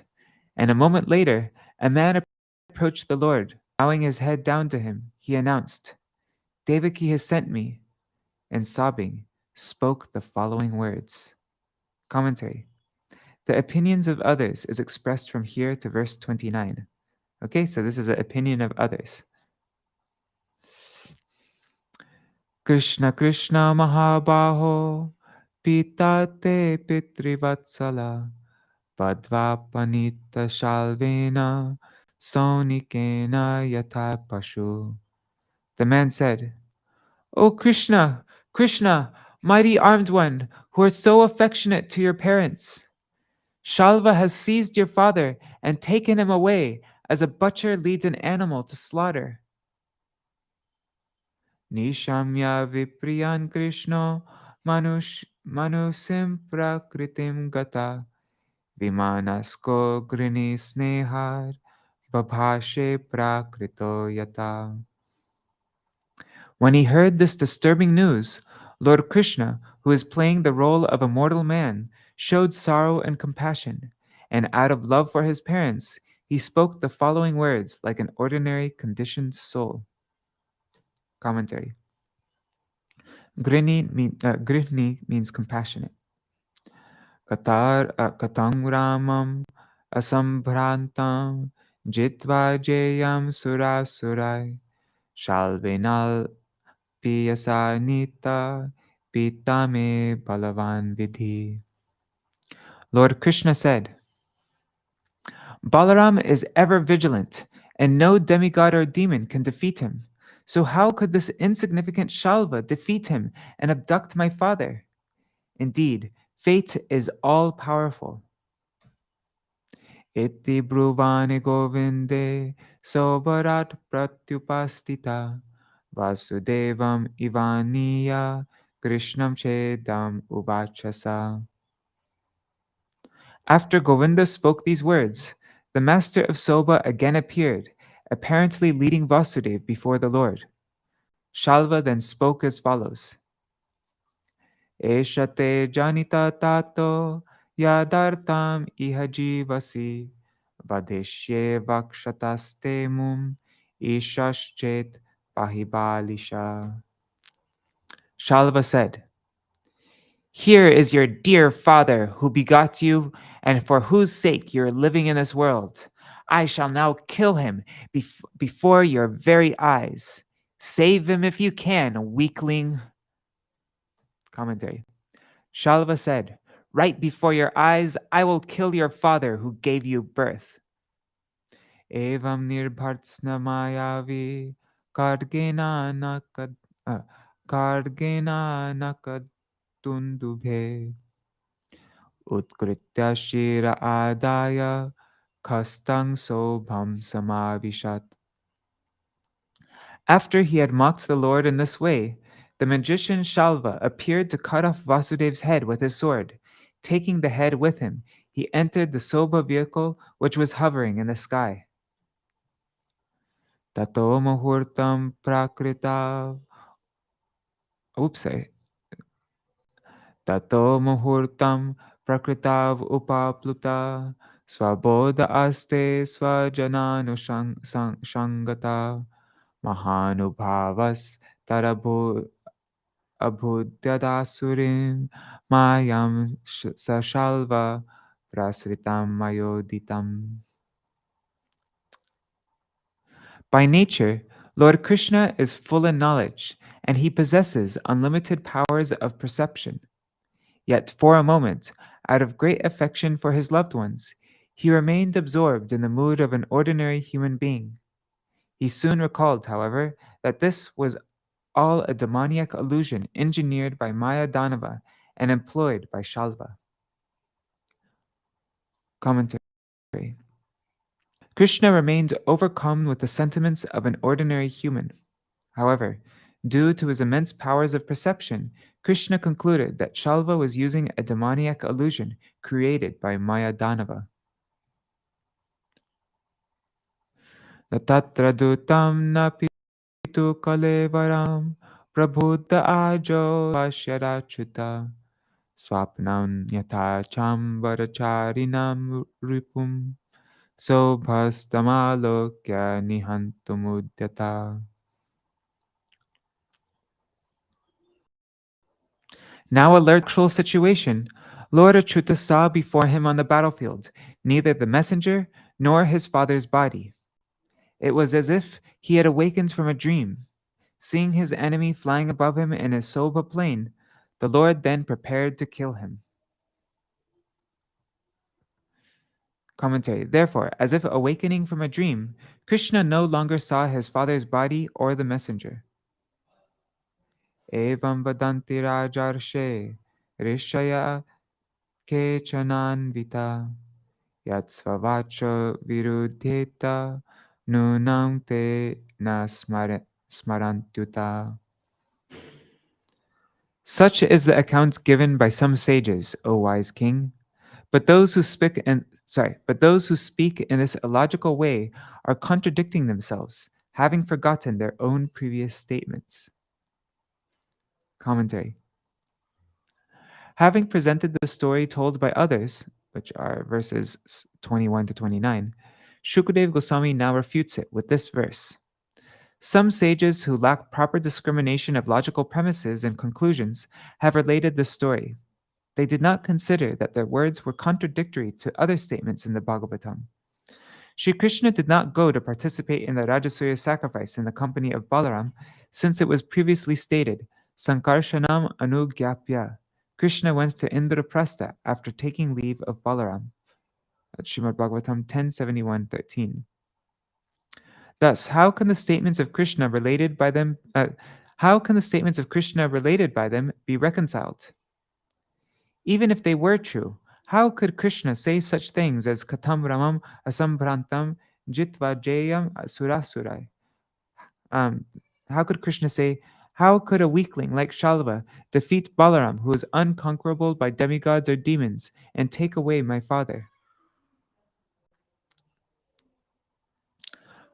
And a moment later, a man approached the Lord. Bowing his head down to him, he announced, Devaki has sent me, and sobbing, spoke the following words. Commentary. The opinions of others is expressed from here to verse 29. Okay, so this is an opinion of others. Krishna Krishna Mahabaho Pitate Pitrivatsala Padvapanita Shalvena Sonikena Yatha Pashu. The man said, O Krishna, Krishna, mighty armed one, who are so affectionate to your parents. Shalva has seized your father and taken him away as a butcher leads an animal to slaughter. Nishamya vipriyan Krishna manusim prakritim gata vimanasko grini snehar babhashe prakrito yata. When he heard this disturbing news, Lord Krishna, who is playing the role of a mortal man, showed sorrow and compassion, and out of love for his parents, he spoke the following words like an ordinary conditioned soul. Commentary. Grihni means compassionate. Katang ramam asambhrantam jitva jayam surasurai shalvenal piyasa nita pitame balavan vidhi. Lord Krishna said, Balaram is ever vigilant, and no demigod or demon can defeat him. So how could this insignificant Shalva defeat him and abduct my father? Indeed, fate is all-powerful. Iti bruvane govinde sobarat pratyupastita vasudevam ivaniya krishnam chedam uvachasa. After Govinda spoke these words, the master of Soba again appeared, apparently leading Vasudev before the Lord. Shalva then spoke as follows. Eshate janita tato yadartam iha jivasi vadeshye vakshataste mum ishaschet pahibalisha. Shalva said, "Here is your dear father who begot you and for whose sake you are living in this world. I shall now kill him before your very eyes. Save him if you can, weakling." Commentary. Shalva said, "Right before your eyes, I will kill your father who gave you birth." Evam nirbhartsna mayavi kardgena nakad kardgena nakadundubhe utkritya shira adaya kastang sobham samavishat. After he had mocked the Lord in this way, the magician Shalva appeared to cut off Vasudev's head with his sword. Taking the head with him, he entered the Sobha vehicle which was hovering in the sky. Tato muhurtam prakrita. Oops, sorry. Tato muhurtam prakritav upapluta svabodha aste svajananu shangata mahanubhavas tarabhu abhudyadasurim mayam sashalva prasritam mayoditam. By nature, Lord Krishna is full in knowledge, and he possesses unlimited powers of perception. Yet for a moment, out of great affection for his loved ones, he remained absorbed in the mood of an ordinary human being. He soon recalled, however, that this was all a demoniac illusion engineered by Maya Danava and employed by Shalva. Commentary. Krishna remained overcome with the sentiments of an ordinary human. However, due to his immense powers of perception, Krishna concluded that Shalva was using a demoniac illusion created by Maya Danava. Natatra dutam napitu kalevaram prabhuta ajo vashyarachuta swapnam yatha chambaracharinam ripum sobhastamalokya nihantumudyata. Now alert to the actual situation, Lord Achyuta saw before him on the battlefield neither the messenger nor his father's body. It was as if he had awakened from a dream. Seeing his enemy flying above him in his Sobha plain, the Lord then prepared to kill him. Commentary. Therefore, as if awakening from a dream, Krishna no longer saw his father's body or the messenger. Evam vadanti rajarshe rishaya kechananvita yat svavacha virudheta nunam te na smarantyuta. Such is the account given by some sages, O wise king. But those who speak in this illogical way are contradicting themselves, having forgotten their own previous statements. Commentary. Having presented the story told by others, which are verses 21 to 29, Shukadev Goswami now refutes it with this verse. Some sages who lack proper discrimination of logical premises and conclusions have related this story. They did not consider that their words were contradictory to other statements in the Bhagavatam. Sri Krishna did not go to participate in the Rajasuya sacrifice in the company of Balaram, since it was previously stated, Sankarshanam Anugyapya. Krishna went to Indraprastha after taking leave of Balaram. That's Śrīmad-Bhāgavatam 10:71-13. Thus, how can the statements of Krishna related by them be reconciled? Even if they were true, how could Krishna say such things as Katam Ramam Asambhrantam Jitva Jayam Surasurai? How could Krishna say, how could a weakling like Shalva defeat Balaram, who is unconquerable by demigods or demons, and take away my father?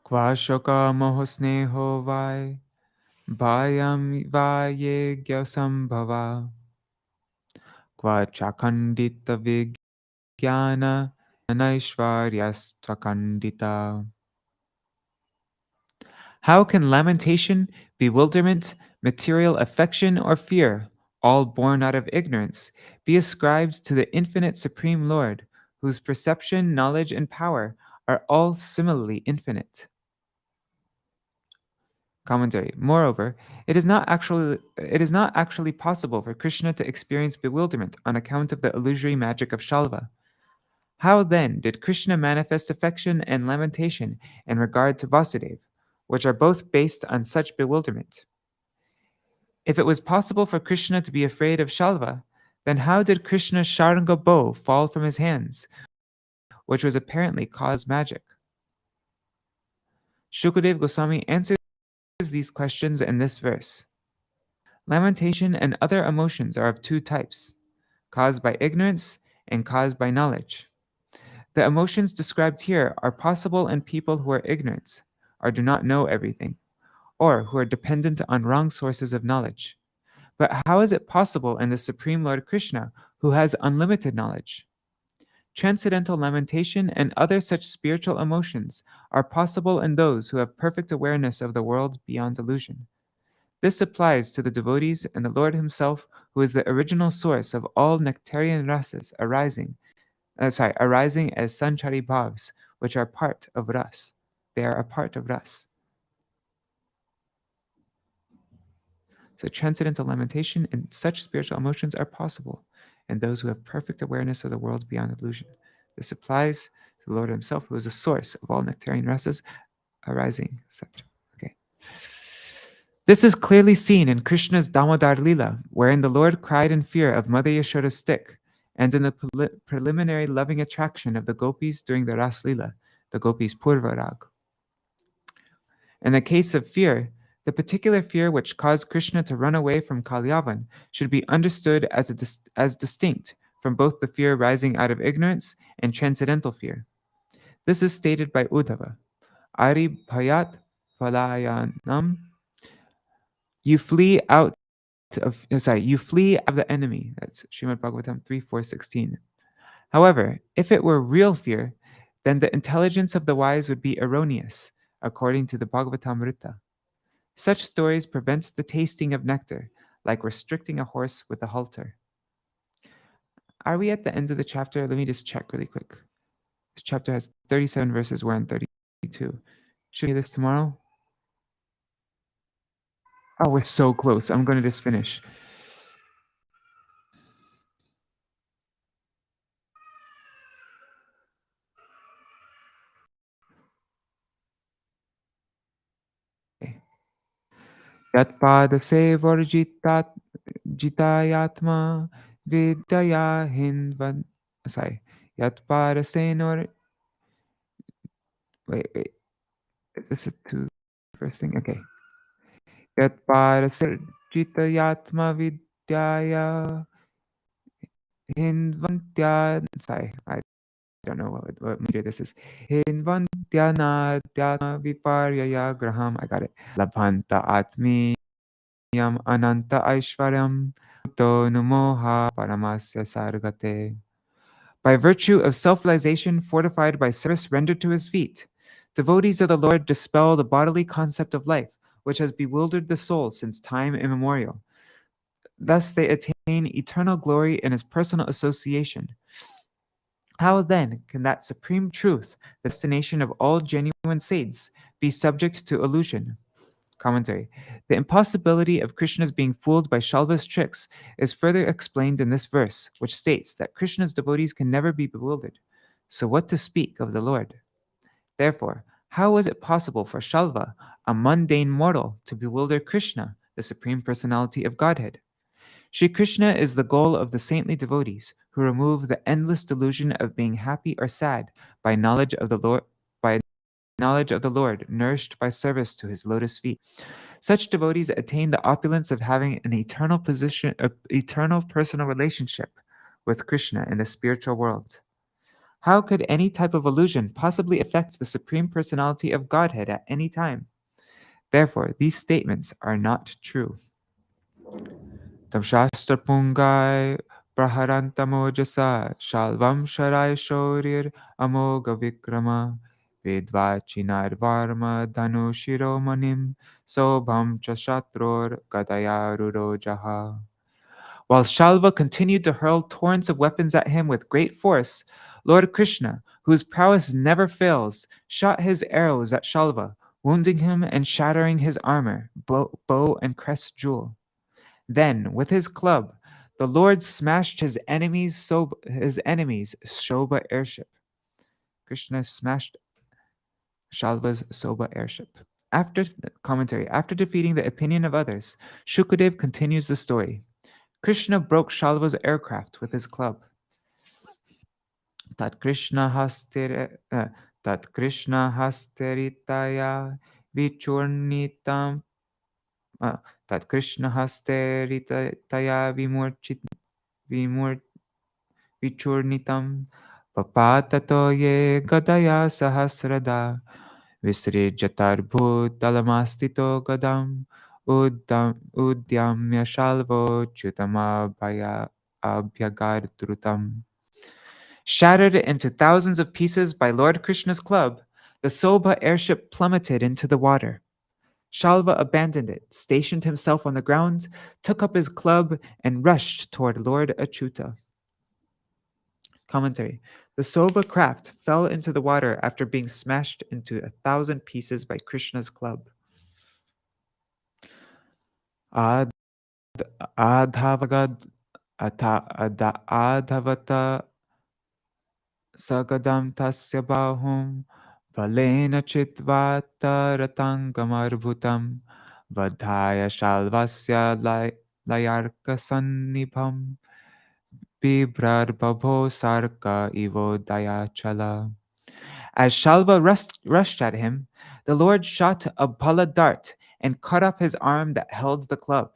Kvashoka mohosneho vai bhayam vaye gyasambhava Kva chakandita vigyana anaishvaryastvakandita. How can lamentation, bewilderment, material affection, or fear, all born out of ignorance, be ascribed to the infinite Supreme Lord, whose perception, knowledge, and power are all similarly infinite? Commentary. Moreover, it is not actually possible for Krishna to experience bewilderment on account of the illusory magic of Shalva. How then did Krishna manifest affection and lamentation in regard to Vasudeva, which are both based on such bewilderment? If it was possible for Krishna to be afraid of Shalva, then how did Krishna's Sharanga bow fall from his hands, which was apparently caused magic? Shukadev Goswami answers these questions in this verse. Lamentation and other emotions are of two types, caused by ignorance and caused by knowledge. The emotions described here are possible in people who are ignorant, or do not know everything, or who are dependent on wrong sources of knowledge. But how is it possible in the Supreme Lord Krishna, who has unlimited knowledge? Transcendental lamentation and other such spiritual emotions are possible in those who have perfect awareness of the world beyond illusion. This applies to the devotees and the Lord Himself, who is the original source of all nectarian rasas arising as sanchari bhavs, which are part of ras. They are a part of ras. So transcendental lamentation and such spiritual emotions are possible in those who have perfect awareness of the world beyond illusion. This applies to the Lord Himself, who is the source of all nectarian rasas arising. Such. Okay. This is clearly seen in Krishna's Damodar Lila, wherein the Lord cried in fear of Mother Yashoda's stick, and in the preliminary loving attraction of the gopis during the Ras Lila, the gopis Purva Rag. In the case of fear, the particular fear which caused Krishna to run away from Kalyavan should be understood as distinct from both the fear rising out of ignorance and transcendental fear. This is stated by Uddhava. Ari bhayat palayanam. You flee out of the enemy. That's Śrīmad-Bhāgavatam 3:4-16. However, if it were real fear, then the intelligence of the wise would be erroneous, according to the Bhagavatamrita. Such stories prevents the tasting of nectar, like restricting a horse with a halter. Are we at the end of the chapter? Let me just check really quick. This chapter has 37 verses. We're on 32. Should we do this tomorrow? Oh, we're so close. I'm going to just finish. Okay. Yatpadase jitayatma vidya hinvan. Sorry. Yatpadase nor. Wait. This is two first thing. Okay. Yatpadase jitayatma vidyaya hinvantya. Sorry. I don't know what meter this is. Hinvantyana viparyaya graham. I got it. Labhanta atmiyam ananta aishvaryam to numoha paramasya sargate. By virtue of self-realization fortified by service rendered to his feet, devotees of the Lord dispel the bodily concept of life, which has bewildered the soul since time immemorial. Thus they attain eternal glory in his personal association. How then can that supreme truth, the destination of all genuine saints, be subject to illusion? Commentary. The impossibility of Krishna's being fooled by Shalva's tricks is further explained in this verse, which states that Krishna's devotees can never be bewildered. So what to speak of the Lord? Therefore, how was it possible for Shalva, a mundane mortal, to bewilder Krishna, the Supreme Personality of Godhead? Shri Krishna is the goal of the saintly devotees who remove the endless delusion of being happy or sad by knowledge of the Lord, nourished by service to his lotus feet. Such devotees attain the opulence of having an eternal personal relationship with Krishna in the spiritual world. How could any type of illusion possibly affect the Supreme Personality of Godhead at any time? Therefore, these statements are not true. Tam Shastra Pungai Praharantamojasa Shalvam Sharai Shorir Amoga Vikrama Vidvachinar Varma Dhanu Shiromanim Sobham Chashatror Gadayaruro Jaha. While Shalva continued to hurl torrents of weapons at him with great force, Lord Krishna, whose prowess never fails, shot his arrows at Shalva, wounding him and shattering his armor, bow and crest jewel. Then, with his club, the Lord smashed his enemy's Shobha airship. Krishna smashed Shalva's Sobha airship. After commentary, after defeating the opinion of others, Shukadev continues the story. Krishna broke Shalva's aircraft with his club. Tat Krishna hasteritaya vichurnitam Tat Krishna hasteritaya vichurnitam papatato ye gadaya sahasrada visrijatarbhut talamastito gadam udyamya shalvo chutamabhaya abhyagartrutam. Shattered into thousands of pieces by Lord Krishna's club, the Sobha airship plummeted into the water. Shalva abandoned it, stationed himself on the ground, took up his club, and rushed toward Lord Achyuta. Commentary. The Sobha craft fell into the water after being smashed into 1,000 pieces by Krishna's club. Ad adhavagad adhavata sagadam tasya bahum balena chitvata ratangamarbhutam vadhaya shalvasya layarka sannibham bibrarbhabho sarka ivo dayachala. As Shalva rushed at him, the Lord shot a bala dart and cut off his arm that held the club.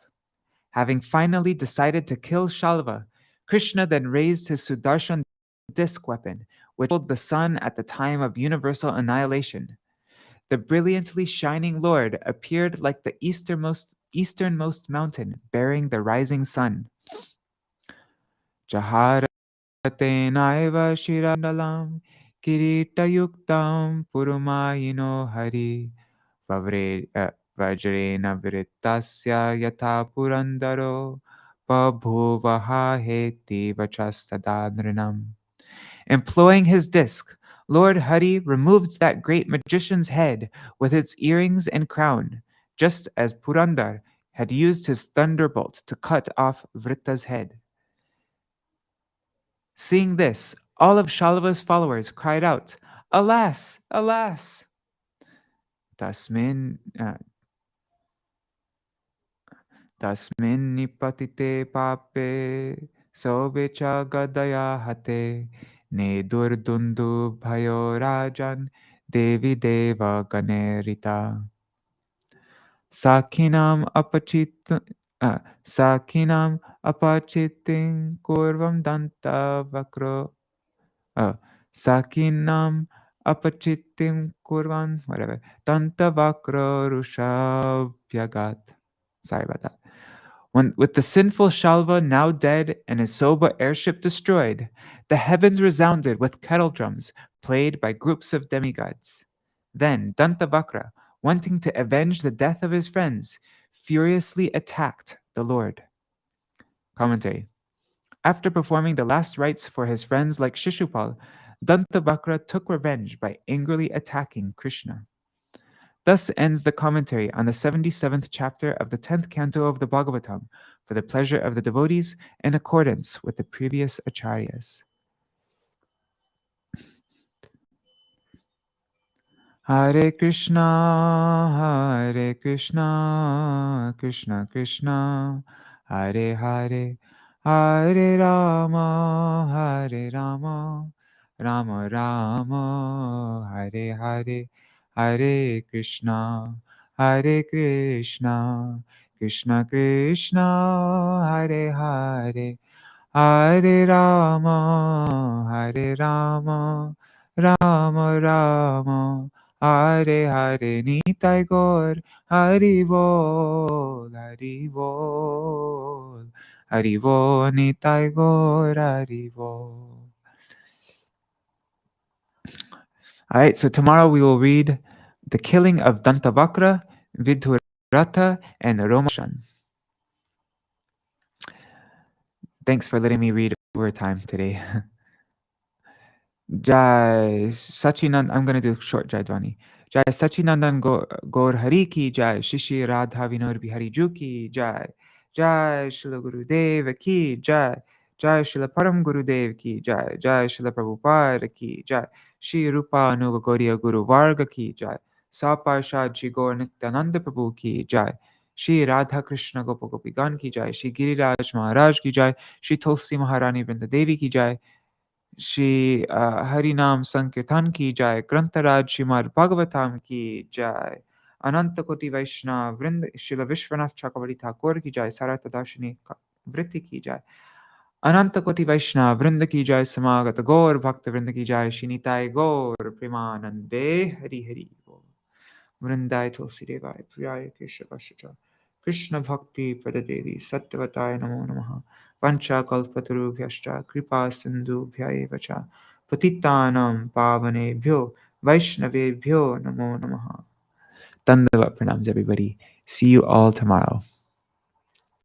Having finally decided to kill Shalva, Krishna then raised his Sudarshan disc weapon, which killed the sun at the time of universal annihilation. The brilliantly shining Lord appeared like the easternmost mountain bearing the rising sun. Jaharatena eva shirandalam kiritayuktam purumayino hari vajrena viritasya yatha purandaro babhuvaha heti vachastadadrinam. Employing his disc, Lord Hari removed that great magician's head with its earrings and crown, just as Purandar had used his thunderbolt to cut off Vritta's head. Seeing this, all of Shalva's followers cried out, "Alas, alas!" Tasmin nipatite pape sobecha gadaya hate ne durdundu bhayo rajan devi deva ganerita sakinam apachitin kurvam danta vakro sakinam apachitim kurvan whatever danta vakro rushabhyagat. Sorry about that. With the sinful Shalva now dead and his Sobha airship destroyed, the heavens resounded with kettle drums played by groups of demigods. Then Dantavakra, wanting to avenge the death of his friends, furiously attacked the Lord. Commentary. After performing the last rites for his friends like Shishupal, Dantavakra took revenge by angrily attacking Krishna. Thus ends the commentary on the 77th chapter of the 10th canto of the Bhagavatam for the pleasure of the devotees in accordance with the previous acharyas. Hare Krishna, Krishna Krishna, Hare Hare, Hare Rama, Rama Rama, Hare Hare, Hare Krishna, Krishna Krishna, Hare Hare, Hare Rama, Rama Rama, Hare Hare. Nitai Gaur, Hari Bol, Hari Bol, Haribo, Nitai Gaur Haribo. All right, so tomorrow we will read the killing of Dantavakra, Vidurata, and Romashan. Thanks for letting me read over time today. Jai Sachinand, I'm going to do short Jai Dwani. Jai Sachinandan Gaur Hari ki Jai, Shishi Radha Vinod Bihari Ju ki Jai, Jai Shila Gurudev ki Jai, Jai Shila Param Gurudev ki Jai, Jai Shila Prabhupada ki Jai, Shri Rupa Anuga Gauriya Guru Varga ki Jai, Saparshad Shri Gaur Nityananda Prabhu ki Jai, Shri Radha Krishna Gopa Gopigan ki Jai, Shri Giriraj Maharaj ki Jai, Shri Tulsi Maharani Vrinda Devi ki Jai, Shri हरिनाम संकीर्तन की जय, ग्रंथराज श्रीमद् भागवतम की जय, अनंत कोटि वैष्णव वृंद श्रील विश्वनाथ चक्रवर्ती ठाकुर की जय, सरत दर्शनी वृत्ति की जय, अनंत कोटि वैष्णव वृंद की जय, समागत गौर भक्त वृंद की जय, श्री निताय गौर प्रेमानंदे हरि हरि बोल। वृंदाय तुलसी देवाय प्रियाय केशव पश्चात कृष्ण भक्ति पददेवी सत्यवताय नमो नमः। पंचाकल्पतरुभ्यश्च कृपा सिन्धुभ्यैव च पतितानां पावनेभ्यो वैष्णवेभ्यो नमो नमः। Dandava pranams everybody. See you all tomorrow.